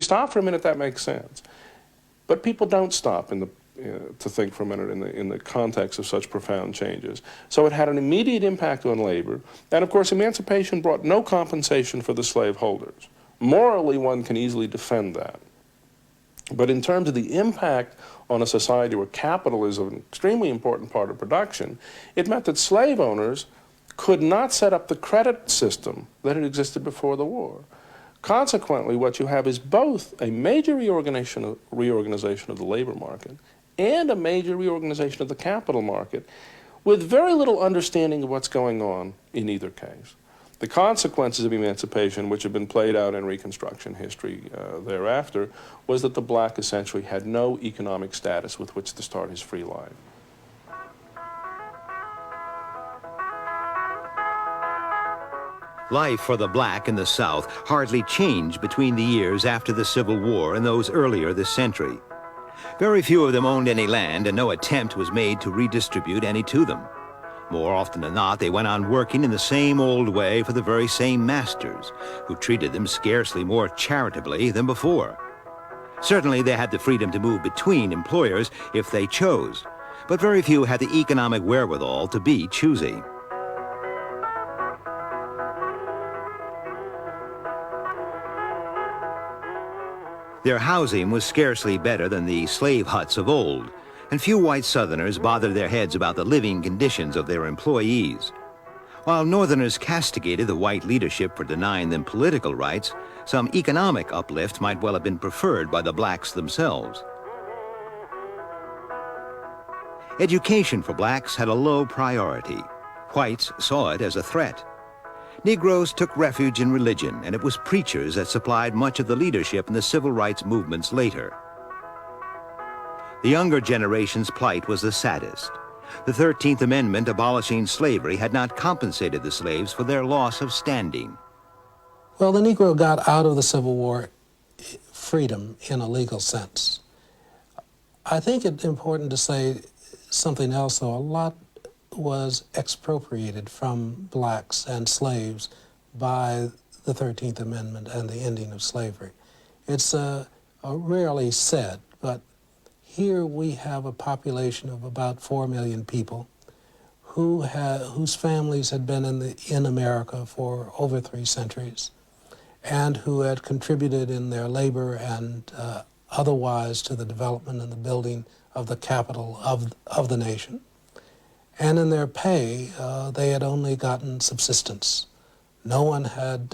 stop for a minute, that makes sense. But people don't stop to think for a minute in the context of such profound changes. So it had an immediate impact on labor, and of course emancipation brought no compensation for the slaveholders. Morally, one can easily defend that. But in terms of the impact on a society where capital is an extremely important part of production, it meant that slave owners could not set up the credit system that had existed before the war. Consequently, what you have is both a major reorganization of the labor market and a major reorganization of the capital market with very little understanding of what's going on in either case. The consequences of emancipation, which have been played out in Reconstruction history thereafter, was that the black essentially had no economic status with which to start his free life. Life for the black in the South hardly changed between the years after the Civil War and those earlier this century. Very few of them owned any land, and no attempt was made to redistribute any to them. More often than not, they went on working in the same old way for the very same masters, who treated them scarcely more charitably than before. Certainly, they had the freedom to move between employers if they chose, but very few had the economic wherewithal to be choosy. Their housing was scarcely better than the slave huts of old, and few white Southerners bothered their heads about the living conditions of their employees. While Northerners castigated the white leadership for denying them political rights, some economic uplift might well have been preferred by the blacks themselves. Education for blacks had a low priority. Whites saw it as a threat. Negroes took refuge in religion, and it was preachers that supplied much of the leadership in the civil rights movements later. The younger generation's plight was the saddest. The 13th Amendment abolishing slavery had not compensated the slaves for their loss of standing. Well, the Negro got out of the Civil War freedom in a legal sense. I think it's important to say something else, though. A lot was expropriated from blacks and slaves by the 13th Amendment and the ending of slavery. It's rarely said, but here we have a population of about 4 million people whose families had been in America for over 3 centuries and who had contributed in their labor and otherwise to the development and the building of the capital of the nation. And in their pay, they had only gotten subsistence. No one had